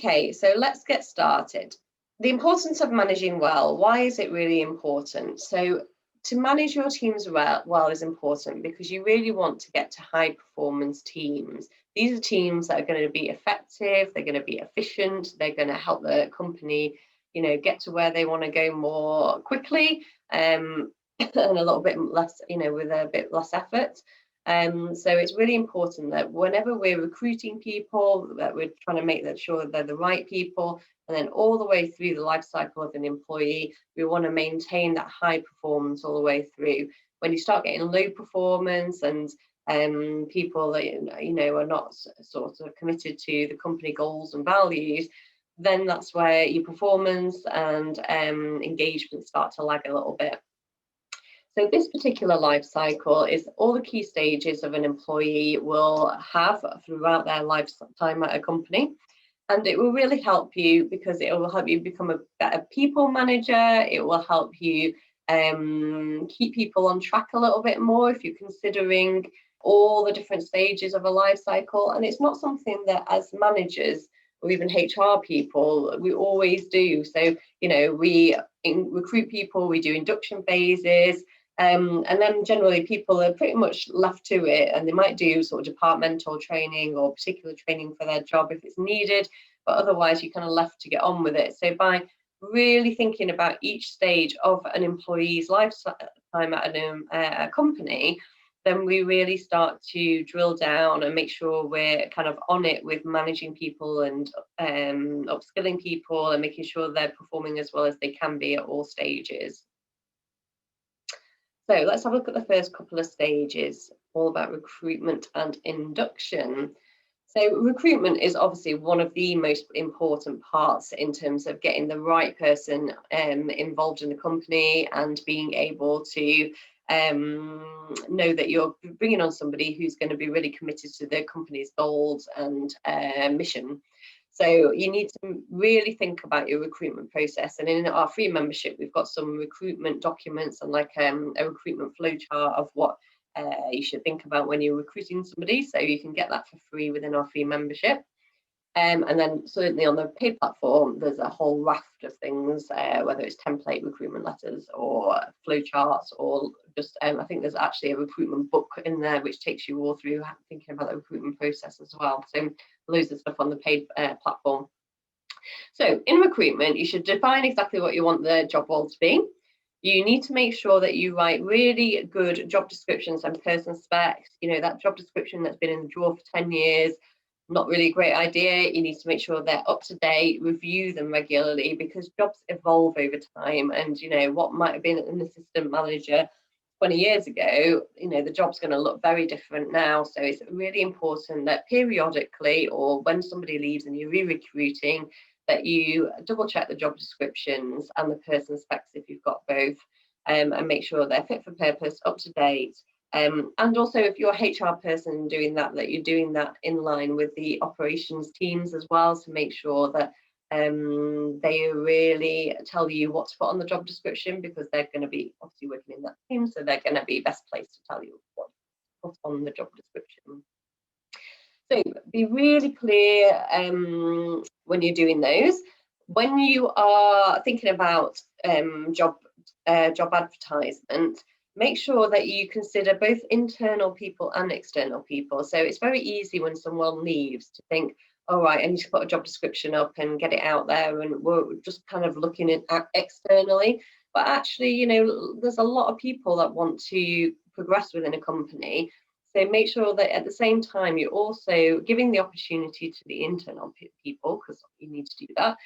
Okay, so let's get started. The importance of managing well. Why is it really important? So to manage your teams well is important because you really want to get to high performance teams. These are teams that are going to be effective, they're going to be efficient, they're going to help the company, get to where they want to go more quickly, and a little bit less, with a bit less effort. So it's really important that whenever we're recruiting people, that we're trying to make sure that they're the right people, and then all the way through the life cycle of an employee, we want to maintain that high performance all the way through. When you start getting low performance and people that are not sort of committed to the company goals and values, then that's where your performance and engagement start to lag a little bit. So this particular life cycle is all the key stages of an employee will have throughout their lifetime at a company. And it will really help you because it will help you become a better people manager. It will help you keep people on track a little bit more if you're considering all the different stages of a life cycle. And it's not something that as managers or even HR people, we always do. So, we recruit people, we do induction phases, and then generally people are pretty much left to it, and they might do sort of departmental training or particular training for their job if it's needed, but otherwise you're kind of left to get on with it. So by really thinking about each stage of an employee's lifetime at a company, then we really start to drill down and make sure we're kind of on it with managing people and upskilling people and making sure they're performing as well as they can be at all stages. So let's have a look at the first couple of stages, all about recruitment and induction. So recruitment is obviously one of the most important parts in terms of getting the right person involved in the company and being able to know that you're bringing on somebody who's going to be really committed to the company's goals and mission. So you need to really think about your recruitment process. And in our free membership, we've got some recruitment documents and like a recruitment flowchart of what you should think about when you're recruiting somebody. So you can get that for free within our free membership. And then certainly on the paid platform, there's a whole raft of things, whether it's template recruitment letters or flowcharts or just, I think there's actually a recruitment book in there which takes you all through thinking about the recruitment process as well. So loads of stuff on the paid platform. So in recruitment, you should define exactly what you want the job role to be. You need to make sure that you write really good job descriptions and person specs. That job description that's been in the drawer for 10 years, not really a great idea. You need to make sure they're up to date, review them regularly because jobs evolve over time. And, what might have been an assistant manager 20 years ago, the job's going to look very different now. So it's really important that periodically or when somebody leaves and you're re-recruiting, that you double check the job descriptions and the person specs if you've got both, and make sure they're fit for purpose, up to date. And also if you're a HR person doing that you're doing that in line with the operations teams as well, to make sure that they really tell you what to put on the job description because they're going to be obviously working in that team, so they're going to be best placed to tell you what to put on the job description. So be really clear when you're doing those. When you are thinking about job advertisement, make sure that you consider both internal people and external people. So it's very easy when someone leaves to think, all right, I need to put a job description up and get it out there, and we're just kind of looking at externally. But actually, there's a lot of people that want to progress within a company. So make sure that at the same time, you're also giving the opportunity to the internal people, because you need to do that.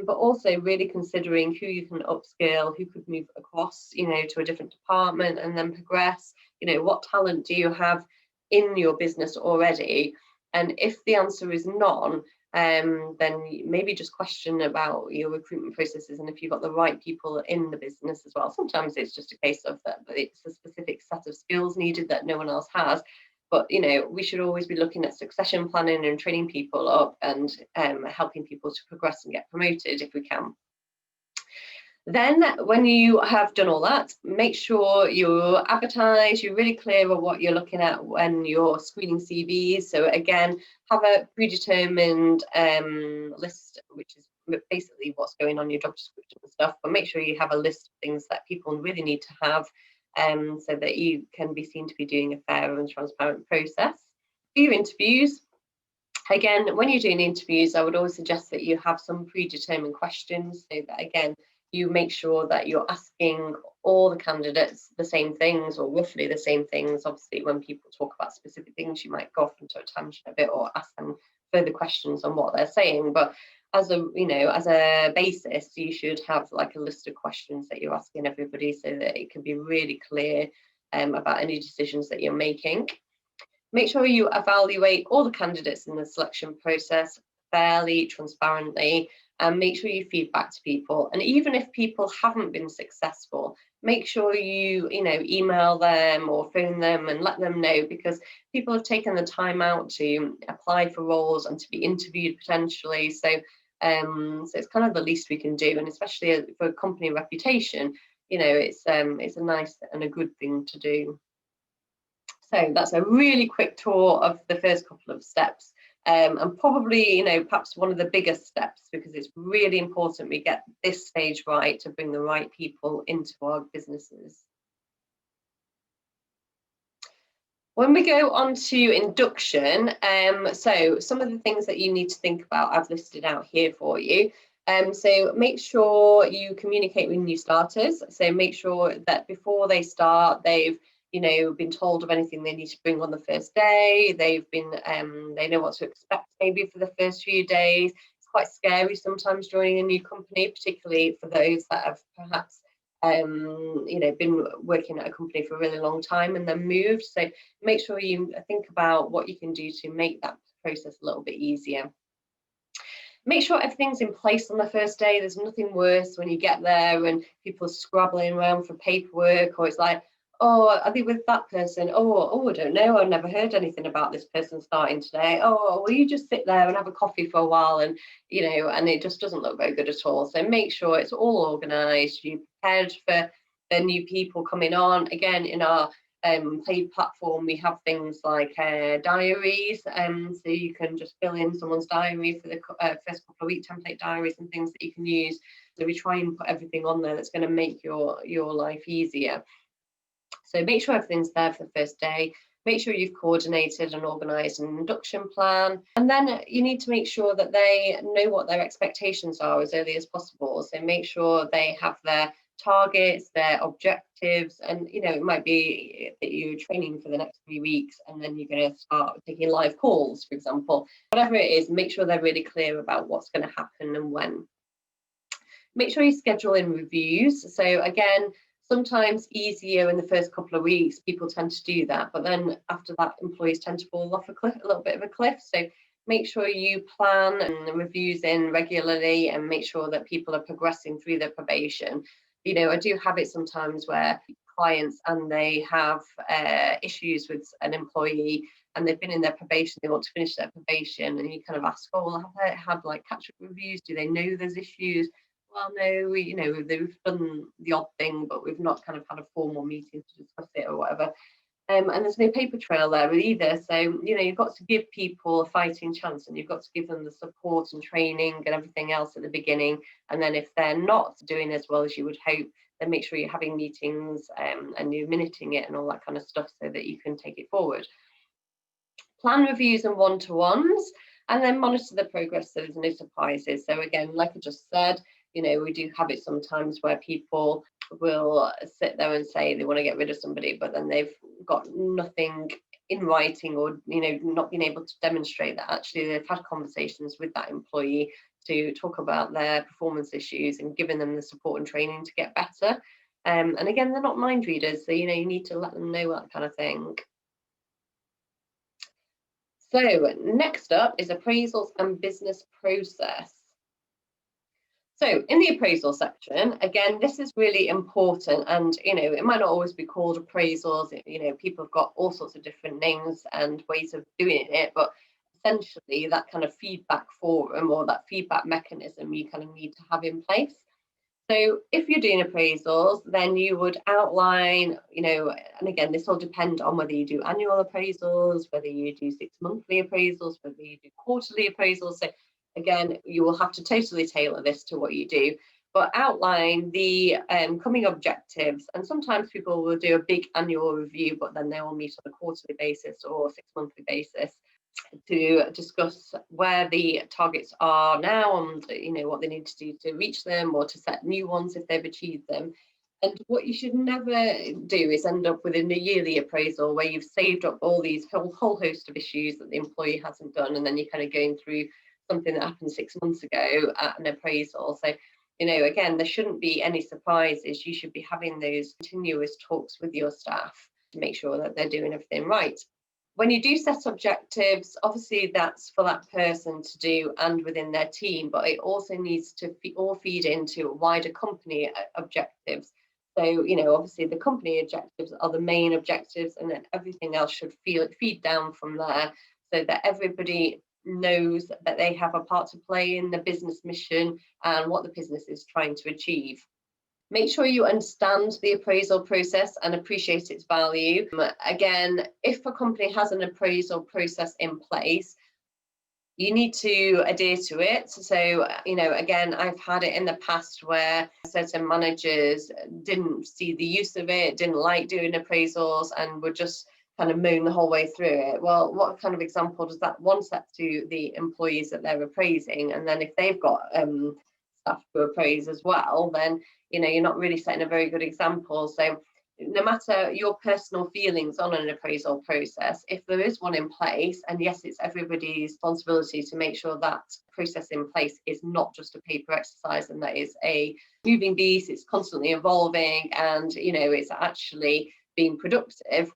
But also really considering who you can upskill, who could move across, to a different department and then progress. What talent do you have in your business already? And if the answer is none, then maybe just question about your recruitment processes and if you've got the right people in the business as well. Sometimes it's just a case of that it's a specific set of skills needed that no one else has. But, we should always be looking at succession planning and training people up and helping people to progress and get promoted if we can. Then when you have done all that, make sure you advertise, you're really clear on what you're looking at when you're screening CVs. So again, have a predetermined list, which is basically what's going on your job description and stuff, but make sure you have a list of things that people really need to have, so that you can be seen to be doing a fair and transparent process. For your interviews, again, when you're doing interviews, I would always suggest that you have some predetermined questions, so that again, you make sure that you're asking all the candidates the same things, or roughly the same things. Obviously, when people talk about specific things, you might go off into a tangent a bit or ask them further questions on what they're saying. But as a basis, you should have like a list of questions that you're asking everybody, so that it can be really clear about any decisions that you're making. Make sure you evaluate all the candidates in the selection process fairly, transparently, and make sure you feed back to people. And even if people haven't been successful, make sure you email them or phone them and let them know, because people have taken the time out to apply for roles and to be interviewed potentially. So it's kind of the least we can do, and especially for company reputation, it's a nice and a good thing to do. So that's a really quick tour of the first couple of steps, and probably, perhaps one of the biggest steps, because it's really important we get this stage right to bring the right people into our businesses. When we go on to induction, so some of the things that you need to think about, I've listed out here for you. So make sure you communicate with new starters. So make sure that before they start, they've been told of anything they need to bring on the first day. They've been, they know what to expect maybe for the first few days. It's quite scary sometimes joining a new company, particularly for those that have perhaps, been working at a company for a really long time and then moved. So make sure you think about what you can do to make that process a little bit easier. Make sure everything's in place on the first day. There's nothing worse when you get there and people are scrabbling around for paperwork, or it's like, oh, are they with that person? Oh, I don't know. I've never heard anything about this person starting today. Oh, will you just sit there and have a coffee for a while? And, and it just doesn't look very good at all. So make sure it's all organised. You prepared for the new people coming on. Again, in our paid platform, we have things like diaries, so you can just fill in someone's diary for the first couple of week template diaries and things that you can use. So we try and put everything on there that's going to make your life easier. So make sure everything's there for the first day. Make sure you've coordinated and organised an induction plan. And then you need to make sure that they know what their expectations are as early as possible. So make sure they have their targets, their objectives, and it might be that you're training for the next 3 weeks and then you're going to start taking live calls, for example. Whatever it is, make sure they're really clear about what's going to happen and when. Make sure you schedule in reviews. So again, sometimes easier in the first couple of weeks, people tend to do that, but then after that, employees tend to fall off a little bit of a cliff. So make sure you plan and reviews in regularly and make sure that people are progressing through their probation. I do have it sometimes where clients and they have issues with an employee and they've been in their probation, they want to finish their probation, and you kind of ask, oh, well, have they had like catch-up reviews? Do they know there's issues? Well, no, they've done the odd thing, but we've not kind of had a formal meeting to discuss it or whatever. And there's no paper trail there either. So, you've got to give people a fighting chance, and you've got to give them the support and training and everything else at the beginning. And then if they're not doing as well as you would hope, then make sure you're having meetings and you're minuting it and all that kind of stuff so that you can take it forward. Plan reviews and one-to-ones, and then monitor the progress so there's no surprises. So again, like I just said, we do have it sometimes where people will sit there and say they want to get rid of somebody, but then they've got nothing in writing, or not being able to demonstrate that actually they've had conversations with that employee to talk about their performance issues and giving them the support and training to get better. And again, they're not mind readers, so you need to let them know that kind of thing. So next up is appraisals and business process. So in the appraisal section, again, this is really important, and it might not always be called appraisals. People have got all sorts of different names and ways of doing it, but essentially that kind of feedback forum or that feedback mechanism you kind of need to have in place. So if you're doing appraisals, then you would outline, and again, this will depend on whether you do annual appraisals, whether you do 6-monthly appraisals, whether you do quarterly appraisals. So again, you will have to totally tailor this to what you do, but outline the coming objectives. And sometimes people will do a big annual review, but then they will meet on a quarterly basis or 6-monthly basis to discuss where the targets are now and what they need to do to reach them, or to set new ones if they've achieved them. And what you should never do is end up with a yearly appraisal where you've saved up all these whole host of issues that the employee hasn't done, and then you're kind of going through something that happened 6 months ago at an appraisal. So again, there shouldn't be any surprises. You should be having those continuous talks with your staff to make sure that they're doing everything right. When you do set objectives, obviously that's for that person to do and within their team, but it also needs to all feed into wider company objectives. So, obviously the company objectives are the main objectives, and then everything else should feed down from there, so that everybody knows that they have a part to play in the business mission and what the business is trying to achieve. Make sure you understand the appraisal process and appreciate its value. Again, if a company has an appraisal process in place, you need to adhere to it. So, again, I've had it in the past where certain managers didn't see the use of it, didn't like doing appraisals, and would just kind of moan the whole way through it. Well, what kind of example does that one set to the employees that they're appraising? And then if they've got staff to appraise as well, then you're not really setting a very good example. So no matter your personal feelings on an appraisal process, if there is one in place, and yes, it's everybody's responsibility to make sure that process in place is not just a paper exercise, and that is a moving beast, it's constantly evolving, and it's actually being productive.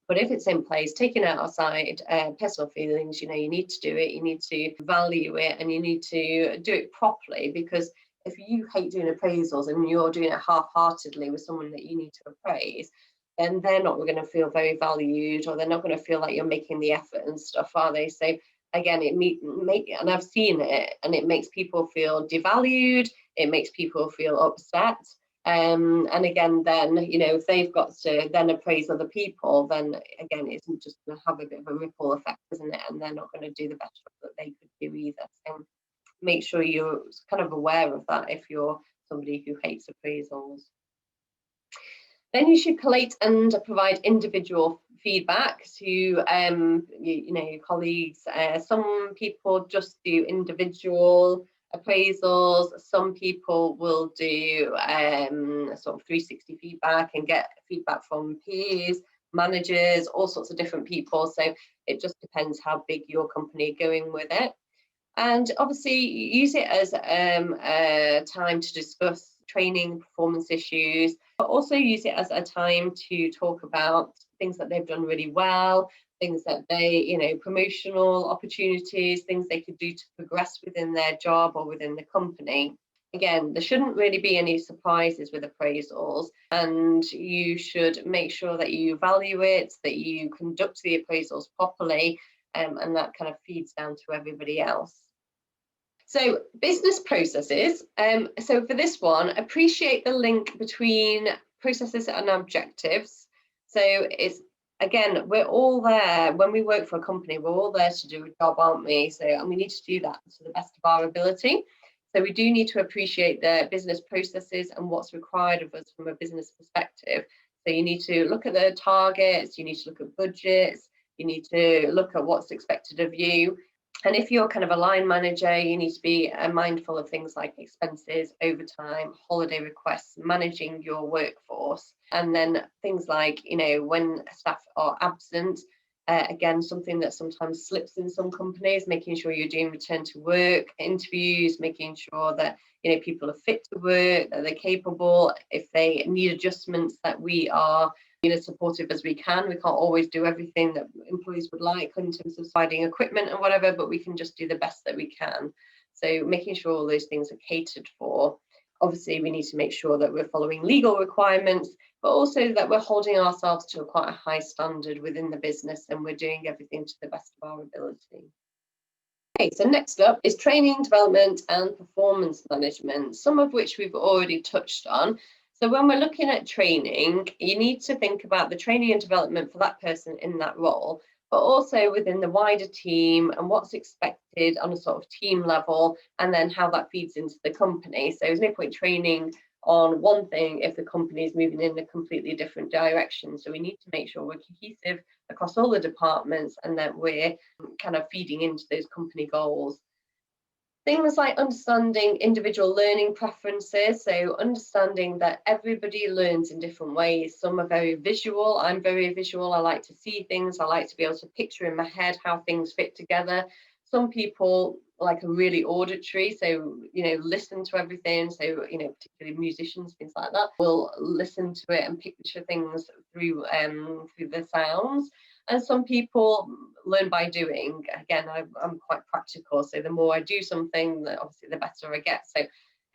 But if it's in place, taking it outside personal feelings, you need to do it, you need to value it, and you need to do it properly. Because if you hate doing appraisals and you're doing it half-heartedly with someone that you need to appraise, then they're not going to feel very valued, or they're not going to feel like you're making the effort and stuff, are they? So again, and I've seen it, and it makes people feel devalued, it makes people feel upset. And again, then, if they've got to then appraise other people, then again, it's just going to have a bit of a ripple effect, isn't it? And they're not going to do the best job that they could do either. So make sure you're kind of aware of that if you're somebody who hates appraisals. Then you should collate and provide individual feedback to your colleagues. Some people just do individual appraisals. Some people will do sort of 360 feedback and get feedback from peers, managers, all sorts of different people. So it just depends how big your company are going with it. And obviously use it as a time to discuss training, performance issues, but also use it as a time to talk about things that they've done really well, things that they, promotional opportunities, things they could do to progress within their job or within the company. Again, there shouldn't really be any surprises with appraisals, and you should make sure that you value it, that you conduct the appraisals properly, and that kind of feeds down to everybody else. So business processes. So for this one, appreciate the link between processes and objectives. So it's, again, we're all there when we work for a company, we're all there to do a job, aren't we? So, and we need to do that to the best of our ability. So we do need to appreciate the business processes and what's required of us from a business perspective. So you need to look at the targets, you need to look at budgets, you need to look at what's expected of you. And if you're kind of a line manager, you need to be mindful of things like expenses, overtime, holiday requests, managing your workforce. And then things like, when staff are absent, again, something that sometimes slips in some companies, making sure you're doing return to work interviews, making sure that, people are fit to work, that they're capable. If they need adjustments, that we are as supportive as we can. We can't always do everything that employees would like in terms of providing equipment and whatever, but we can just do the best that we can. So making sure all those things are catered for. Obviously, we need to make sure that we're following legal requirements, but also that we're holding ourselves to quite a high standard within the business, and we're doing everything to the best of our ability. Okay, so next up is training, development and performance management, some of which we've already touched on. So when we're looking at training, you need to think about the training and development for that person in that role, but also within the wider team and what's expected on a sort of team level, and then how that feeds into the company. So there's no point training on one thing if the company is moving in a completely different direction. So we need to make sure we're cohesive across all the departments and that we're kind of feeding into those company goals. Things like understanding individual learning preferences, so understanding that everybody learns in different ways. Some are very visual. I'm very visual. I like to see things. I like to be able to picture in my head how things fit together. Some people like are really auditory, so listen to everything. So particularly musicians, things like that, will listen to it and picture things through the sounds. And some people learn by doing. Again, I'm quite practical, so the more I do something, obviously the better I get. So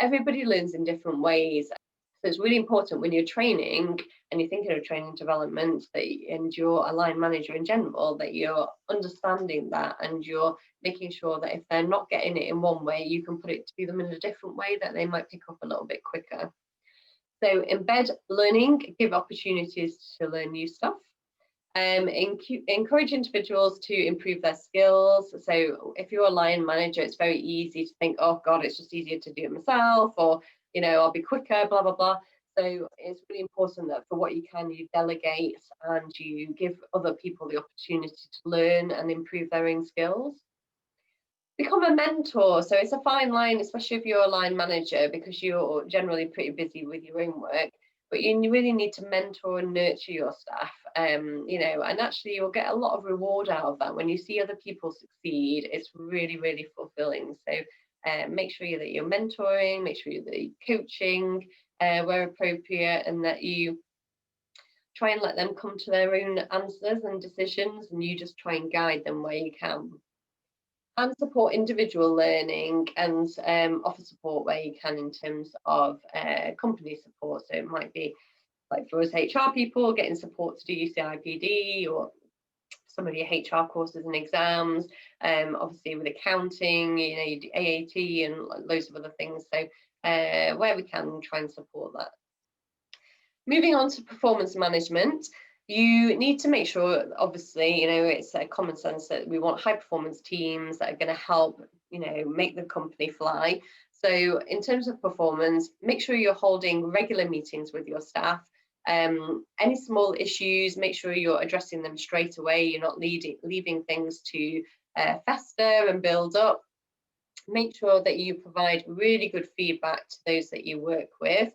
everybody learns in different ways. So it's really important when you're training and you're thinking of training development and you're a line manager in general, that you're understanding that and you're making sure that if they're not getting it in one way, you can put it to them in a different way that they might pick up a little bit quicker. So embed learning, give opportunities to learn new stuff. Encourage individuals to improve their skills. So if you're a line manager, it's very easy to think, oh God, it's just easier to do it myself, or I'll be quicker, blah blah blah. So it's really important that for what you can, you delegate and you give other people the opportunity to learn and improve their own skills. Become a mentor. So it's a fine line, especially if you're a line manager, because you're generally pretty busy with your own work. But you really need to mentor and nurture your staff, and actually you'll get a lot of reward out of that. When you see other people succeed, it's really, really fulfilling. So make sure that you're mentoring, make sure that you're coaching where appropriate, and that you try and let them come to their own answers and decisions, and you just try and guide them where you can. And support individual learning and offer support where you can in terms of company support. So it might be like for us HR people, getting support to do your CIPD or some of your HR courses and exams. Obviously with accounting, you do AAT and loads of other things. So where we can, try and support that. Moving on to performance management. You need to make sure, obviously, it's a common sense that we want high performance teams that are going to help, make the company fly. So in terms of performance, make sure you're holding regular meetings with your staff. Any small issues, make sure you're addressing them straight away. You're not leaving things to fester and build up. Make sure that you provide really good feedback to those that you work with.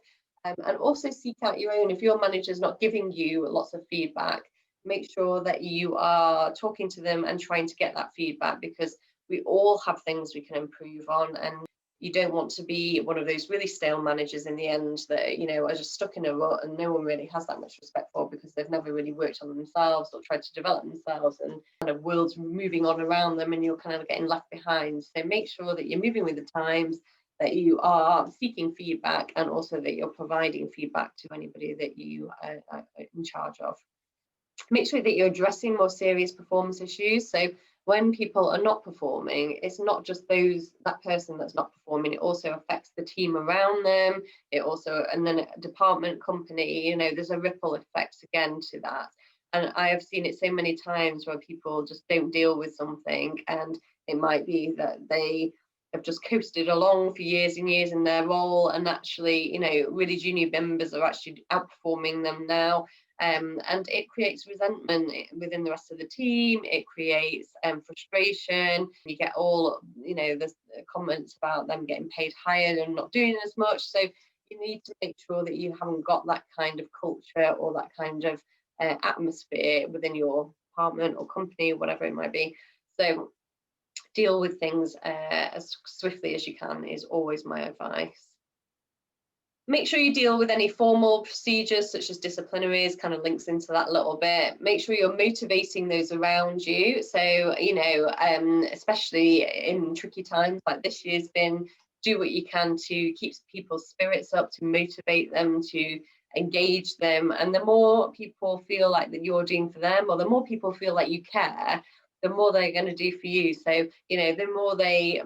And also seek out your own. If your manager's not giving you lots of feedback, make sure that you are talking to them and trying to get that feedback, because we all have things we can improve on, and you don't want to be one of those really stale managers in the end that are just stuck in a rut and no one really has that much respect for, because they've never really worked on themselves or tried to develop themselves, and kind of world's moving on around them and you're kind of getting left behind. So make sure that you're moving with the times, that you are seeking feedback, and also that you're providing feedback to anybody that you are in charge of. Make sure that you're addressing more serious performance issues. So when people are not performing, it's not just that person that's not performing, it also affects the team around them. It also, and then a department, company, there's a ripple effect again to that. And I have seen it so many times where people just don't deal with something, and it might be that they have just coasted along for years and years in their role, and actually, really junior members are actually outperforming them now. And it creates resentment within the rest of the team. It creates frustration. You get all, there's comments about them getting paid higher and not doing as much. So you need to make sure that you haven't got that kind of culture or that kind of atmosphere within your department or company or whatever it might be. So deal with things as swiftly as you can is always my advice. Make sure you deal with any formal procedures such as disciplinaries, kind of links into that a little bit. Make sure you're motivating those around you. So, especially in tricky times like this year's been, do what you can to keep people's spirits up, to motivate them, to engage them. And the more people feel like that you're doing for them, or the more people feel like you care, the more they're going to do for you. So, you know, the more they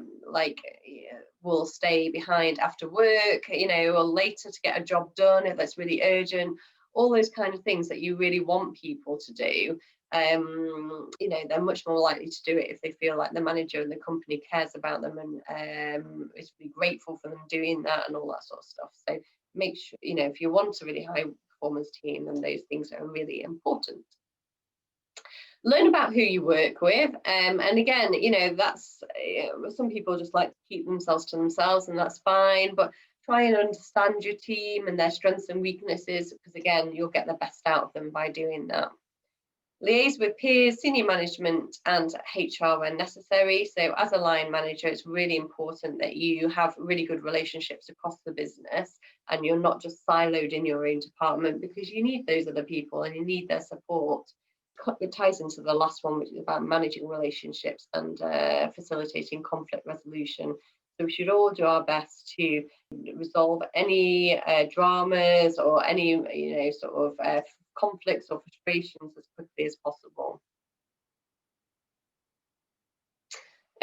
will stay behind after work, you know, or later to get a job done if that's really urgent, all those kind of things that you really want people to do. You know, they're much more likely to do it if they feel like the manager and the company cares about them and is really grateful for them doing that and all that sort of stuff. So make sure, you know, if you want a really high performance team, then those things are really important. Learn about who you work with, and again, you know, that's some people just like to keep themselves to themselves, and that's fine, but try and understand your team and their strengths and weaknesses, because again, you'll get the best out of them by doing that. Liaise with peers, senior management and HR when necessary. So as a line manager, it's really important that you have really good relationships across the business and you're not just siloed in your own department, because you need those other people and you need their support. It ties into the last one, which is about managing relationships and facilitating conflict resolution. So we should all do our best to resolve any dramas or any, you know, sort of conflicts or frustrations as quickly as possible.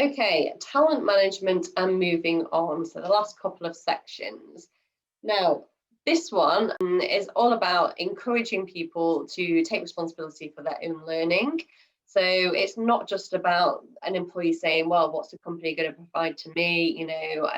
Okay, talent management and moving on. So the last couple of sections. Now, this one is all about encouraging people to take responsibility for their own learning. So it's not just about an employee saying, well, what's the company going to provide to me? You know,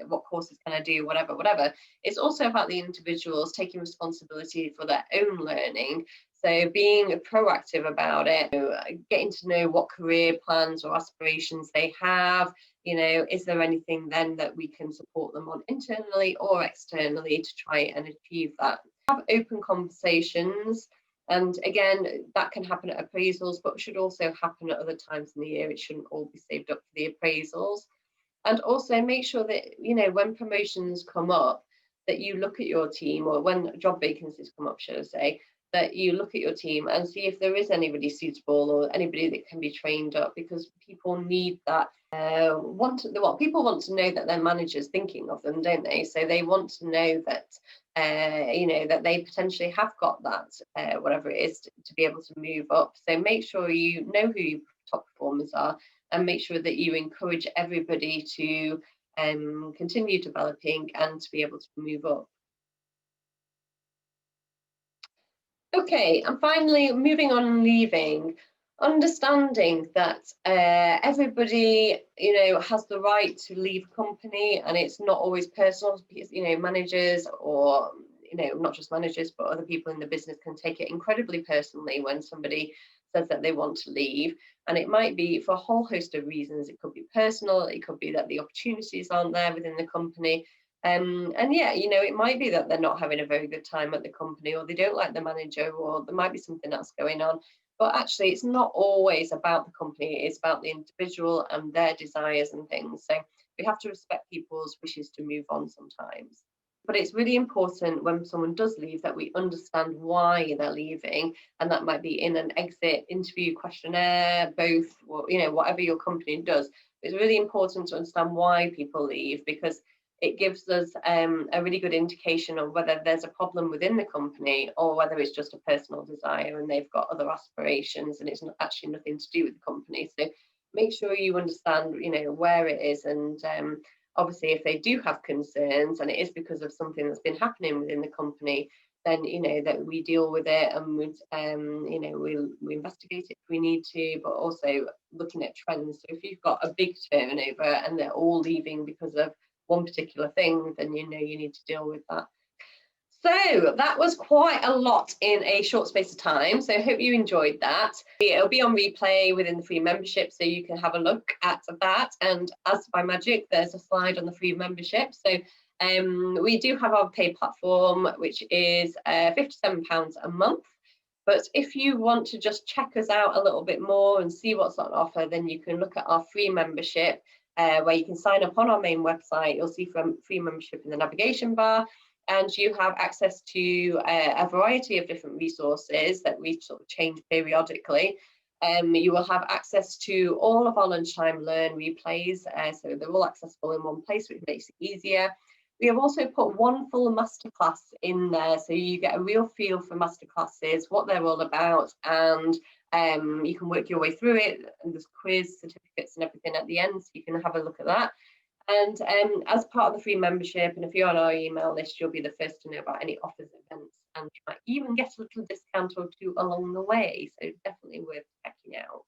what courses can I do? Whatever. It's also about the individuals taking responsibility for their own learning. So being proactive about it, you know, getting to know what career plans or aspirations they have. You know, is there anything then that we can support them on internally or externally to try and achieve that? Have open conversations. And again, that can happen at appraisals, but should also happen at other times in the year. It shouldn't all be saved up for the appraisals. And also make sure that, you know, when promotions come up, that you look at your team, or when job vacancies come up, should I say, that you look at your team and see if there is anybody suitable or anybody that can be trained up, because people need that. People want to know that their manager's thinking of them, don't they? So they want to know that you know, that they potentially have got that whatever it is to be able to move up. So make sure you know who your top performers are, and make sure that you encourage everybody to continue developing and to be able to move up. Okay, and finally, moving on and leaving, understanding that everybody, you know, has the right to leave a company, and it's not always personal, because, you know, managers, or, you know, not just managers, but other people in the business can take it incredibly personally when somebody says that they want to leave. And it might be for a whole host of reasons. It could be personal, it could be that the opportunities aren't there within the company. And yeah, you know, it might be that they're not having a very good time at the company, or they don't like the manager, or there might be something else going on. But actually, it's not always about the company, it's about the individual and their desires and things. So we have to respect people's wishes to move on sometimes. But it's really important when someone does leave that we understand why they're leaving, and that might be in an exit interview questionnaire, both, or, you know, whatever your company does. It's really important to understand why people leave, because it gives us a really good indication of whether there's a problem within the company, or whether it's just a personal desire and they've got other aspirations and it's not actually nothing to do with the company. So make sure you understand, you know, where it is, and obviously if they do have concerns and it is because of something that's been happening within the company, then, you know, that we deal with it, and you know, we investigate it if we need to, but also looking at trends. So if you've got a big turnover and they're all leaving because of one particular thing, then you know you need to deal with that. So that was quite a lot in a short space of time. So I hope you enjoyed that. It'll be on replay within the free membership, so you can have a look at that. And as by magic, there's a slide on the free membership. So we do have our paid platform, which is £57 a month. But if you want to just check us out a little bit more and see what's on offer, then you can look at our free membership, where you can sign up on our main website. You'll see free membership in the navigation bar, and you have access to a variety of different resources that we sort of change periodically. You will have access to all of our Lunchtime Learn replays, so they're all accessible in one place, which makes it easier. We have also put one full masterclass in there, so you get a real feel for masterclasses, what they're all about, and you can work your way through it. And there's quiz, certificates, and everything at the end, so you can have a look at that. And as part of the free membership, and if you're on our email list, you'll be the first to know about any offers, events, and you might even get a little discount or two along the way. So definitely worth checking out.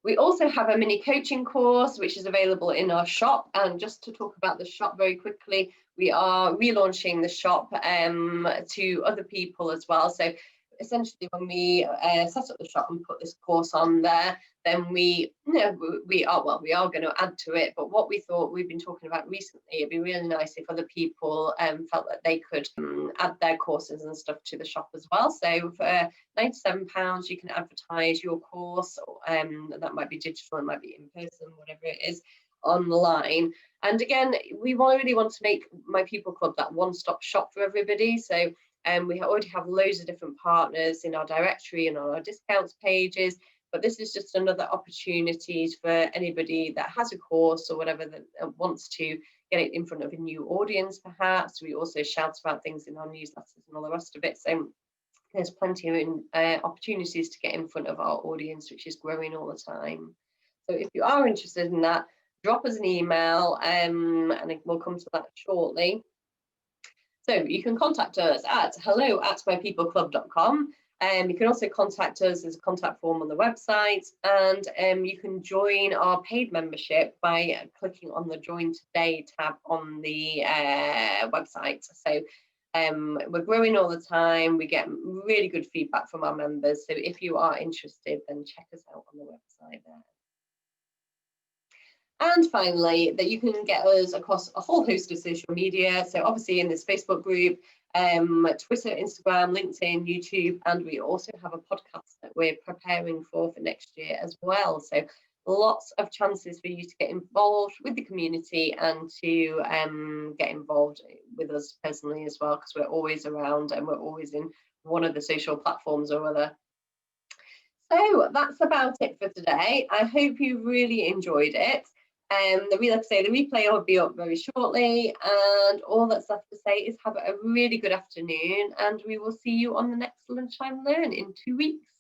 We also have a mini coaching course, which is available in our shop. And just to talk about the shop very quickly, we are relaunching the shop to other people as well. So essentially, when we set up the shop and put this course on there, then we are going to add to it. But what we thought, we've been talking about recently, it'd be really nice if other people felt that they could add their courses and stuff to the shop as well. So for £97, you can advertise your course. That might be digital, it might be in person, whatever it is, online. And again, we really want to make My People Club that one-stop shop for everybody. So we already have loads of different partners in our directory and on our discounts pages, but this is just another opportunity for anybody that has a course or whatever that wants to get it in front of a new audience, perhaps. We also shout about things in our newsletters and all the rest of it. So there's plenty of opportunities to get in front of our audience, which is growing all the time. So if you are interested in that, drop us an email and we'll come to that shortly. So you can contact us at hello@mypeopleclub.com. You can also contact us, there's a contact form on the website, and you can join our paid membership by clicking on the Join Today tab on the website. So we're growing all the time. We get really good feedback from our members. So if you are interested, then check us out on the website there. And finally, that you can get us across a whole host of social media. So obviously in this Facebook group, Twitter, Instagram, LinkedIn, YouTube, and we also have a podcast that we're preparing for next year as well. So lots of chances for you to get involved with the community and to get involved with us personally as well, because we're always around and we're always in one of the social platforms or other. So that's about it for today. I hope you really enjoyed it. The replay will be up very shortly, and all that's left to say is have a really good afternoon, and we will see you on the next Lunchtime Learn in 2 weeks.